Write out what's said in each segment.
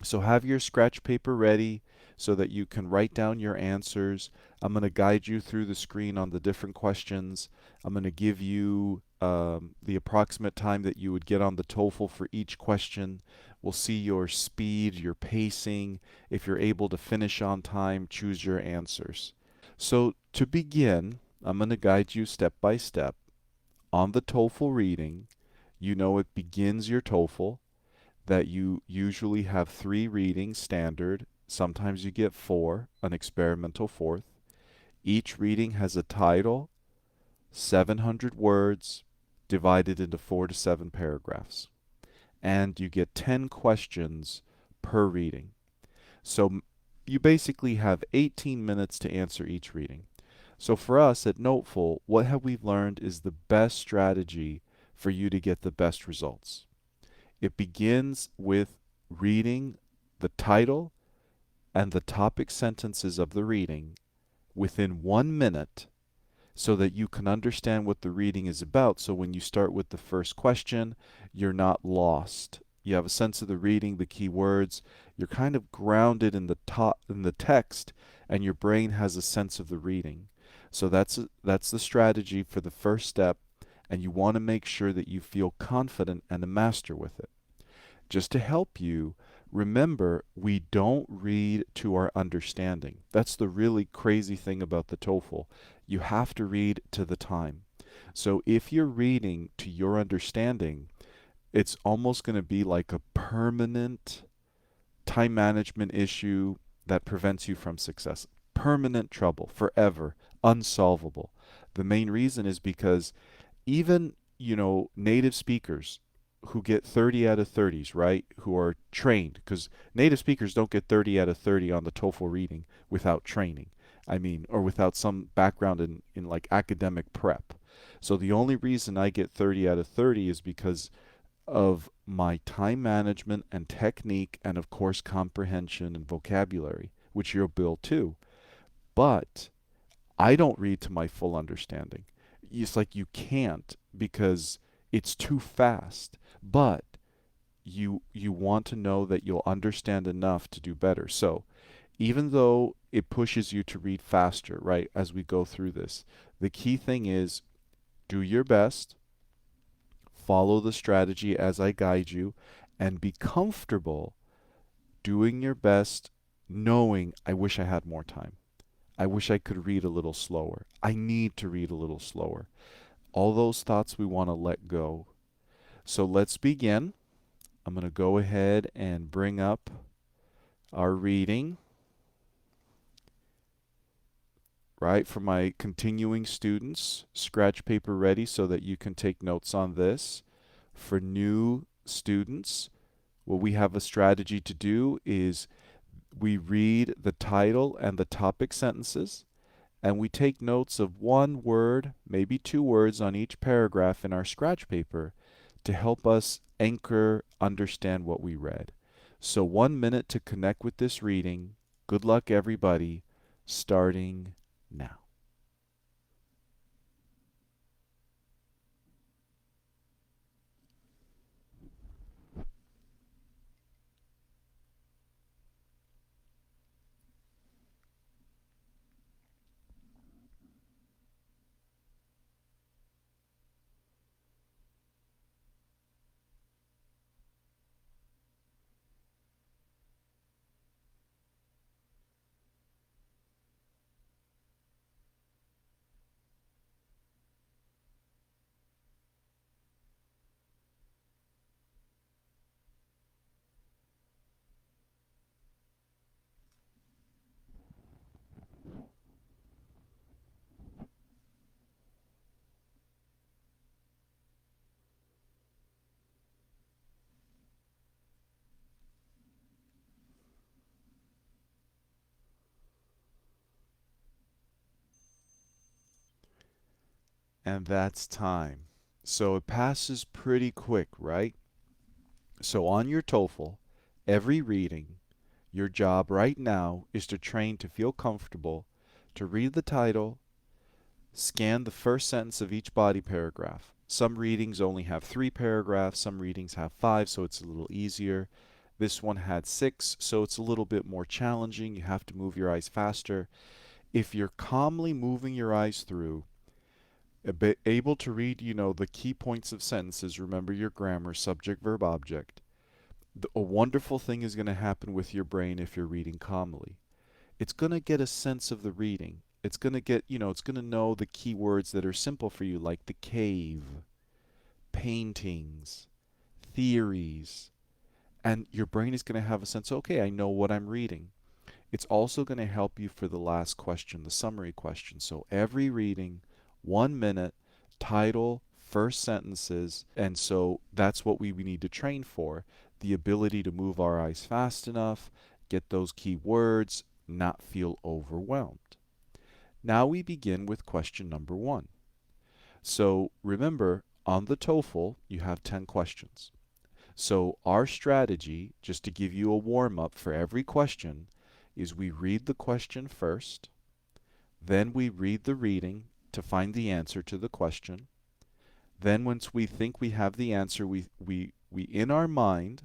So have your scratch paper ready so that you can write down your answers. I'm going to guide you through the screen on the different questions. I'm going to give you the approximate time that you would get on the TOEFL for each question. We'll see your speed, your pacing. If you're able to finish on time, choose your answers. So to begin, I'm going to guide you step by step. On the TOEFL reading, you know it begins your TOEFL, that you usually have 3 readings standard. Sometimes you get 4, an experimental fourth. Each reading has a title, 700 words, divided into 4 to 7 paragraphs. And you get 10 questions per reading. So you basically have 18 minutes to answer each reading. So for us at NoteFull, what have we learned is the best strategy for you to get the best results. It begins with reading the title and the topic sentences of the reading within 1 minute so that you can understand what the reading is about. So when you start with the first question, you're not lost. You have a sense of the reading, the key words. You're kind of grounded in the text, and your brain has a sense of the reading. So that's the strategy for the first step, and you want to make sure that you feel confident and a master with it. Just to help you, remember, we don't read to our understanding. That's the really crazy thing about the TOEFL. You have to read to the time. So if you're reading to your understanding, it's almost going to be like a permanent time management issue that prevents you from success. Permanent trouble, forever, unsolvable. The main reason is because even, native speakers who get 30 out of 30s, right? Who are trained, because native speakers don't get 30 out of 30 on the TOEFL reading without training. I mean, or without some background in like academic prep. So the only reason I get 30 out of 30 is because of my time management and technique, and of course comprehension and vocabulary, which you'll build too. But I don't read to my full understanding. It's like you can't, because it's too fast. But you want to know that you'll understand enough to do better. So even though it pushes you to read faster, right, as we go through this, the key thing is do your best, follow the strategy as I guide you, and be comfortable doing your best, knowing I wish I had more time. I wish I could read a little slower. I need to read a little slower. All those thoughts we want to let go. So let's begin. I'm going to go ahead and bring up our reading, right, for my continuing students. Scratch paper ready so that you can take notes on this. For new students, what we have a strategy to do is we read the title and the topic sentences, and we take notes of 1 word, maybe 2 words on each paragraph in our scratch paper to help us anchor, understand what we read. So 1 minute to connect with this reading. Good luck, everybody, starting now. And that's time. So it passes pretty quick, right? So on your TOEFL, every reading, your job right now is to train to feel comfortable, to read the title, scan the first sentence of each body paragraph. Some readings only have 3 paragraphs, some readings have 5, so it's a little easier. This one had 6, so it's a little bit more challenging. You have to move your eyes faster. If you're calmly moving your eyes through, able to read, the key points of sentences, remember your grammar, subject, verb, object, a wonderful thing is going to happen with your brain if you're reading calmly. It's going to get a sense of the reading. It's going to it's going to know the key words that are simple for you, like the cave, paintings, theories. And your brain is going to have a sense, okay, I know what I'm reading. It's also going to help you for the last question, the summary question. So every reading, 1 minute, title, first sentences, and so that's what we need to train for. The ability to move our eyes fast enough, get those key words, not feel overwhelmed. Now we begin with question number 1. So remember, on the TOEFL, you have 10 questions. So our strategy, just to give you a warm-up for every question, is we read the question first, then we read the reading to find the answer to the question. Then once we think we have the answer, we in our mind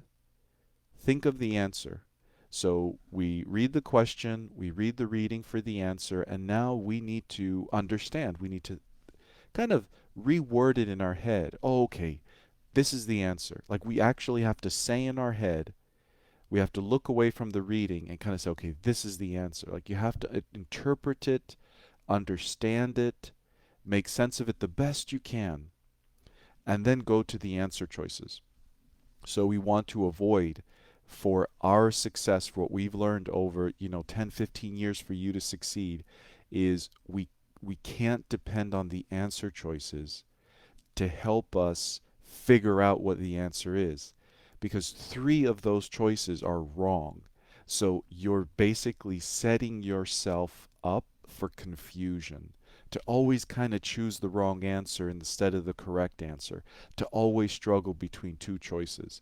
think of the answer. So we read the question, we read the reading for the answer, and now we need to understand. We need to kind of reword it in our head. Oh, okay, this is the answer. Like we actually have to say in our head, we have to look away from the reading and kind of say, okay, this is the answer. Like you have to interpret it, understand it, make sense of it the best you can, and then go to the answer choices. So we want to avoid, for our success, for what we've learned over 10 15 years for you to succeed, is we can't depend on the answer choices to help us figure out what the answer is, because 3 of those choices are wrong. So you're basically setting yourself up for confusion, to always kind of choose the wrong answer instead of the correct answer, to always struggle between 2 choices.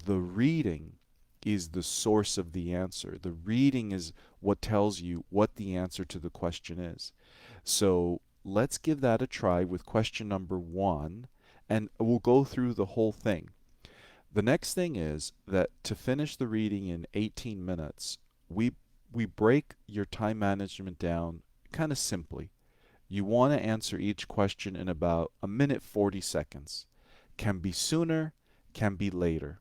The reading is the source of the answer. The reading is what tells you what the answer to the question is. So let's give that a try with question number 1, and we'll go through the whole thing. The next thing is that to finish the reading in 18 minutes, we break your time management down kind of simply. You want to answer each question in about a minute 40 seconds. Can be sooner, can be later.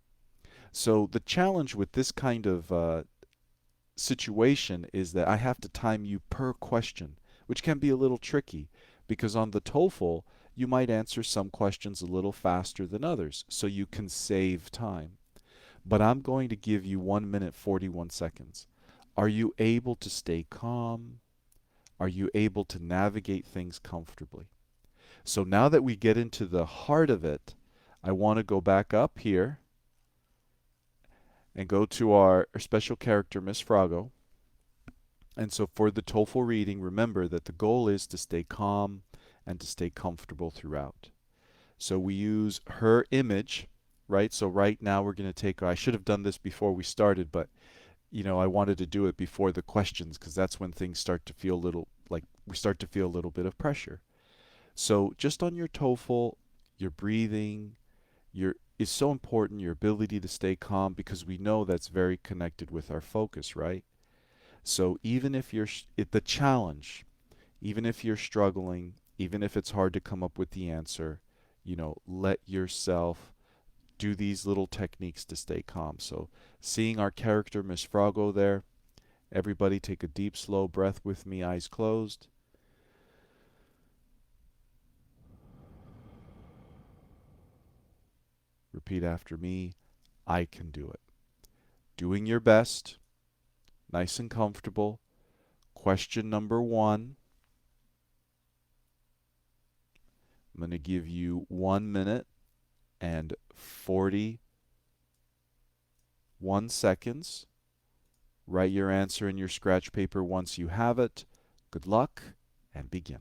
So the challenge with this kind of situation is that I have to time you per question, which can be a little tricky because on the TOEFL, you might answer some questions a little faster than others, so you can save time. But I'm going to give you 1 minute 41 seconds. Are you able to stay calm? Are you able to navigate things comfortably? So now that we get into the heart of it, I want to go back up here and go to our special character, Miss Frago. And so for the TOEFL reading, remember that the goal is to stay calm and to stay comfortable throughout. So we use her image, right? So right now we're going to take, I should have done this before we started, but I wanted to do it before the questions because that's when things start to feel a little like we start to feel a little bit of pressure. So just on your TOEFL, your breathing, your is so important, your ability to stay calm, because we know that's very connected with our focus, right? So even if the challenge, even if you're struggling, even if it's hard to come up with the answer, let yourself do these little techniques to stay calm. So seeing our character, Miss Frago there, everybody take a deep, slow breath with me, eyes closed. Repeat after me. I can do it. Doing your best, nice and comfortable. Question number 1. I'm going to give you 1 minute and 41 seconds. Write your answer in your scratch paper once you have it. Good luck, and begin.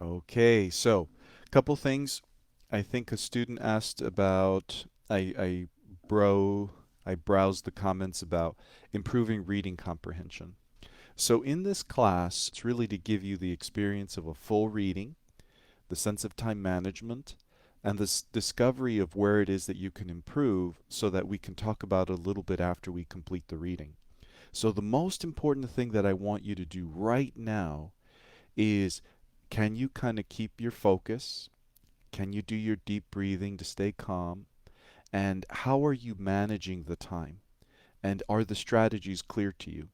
Okay, so a couple things. I think a student asked about, bro, I browsed the comments about improving reading comprehension. So in this class, it's really to give you the experience of a full reading, the sense of time management, and this discovery of where it is that you can improve so that we can talk about it a little bit after we complete the reading. So the most important thing that I want you to do right now is, can you kind of keep your focus? Can you do your deep breathing to stay calm? And how are you managing the time? And are the strategies clear to you?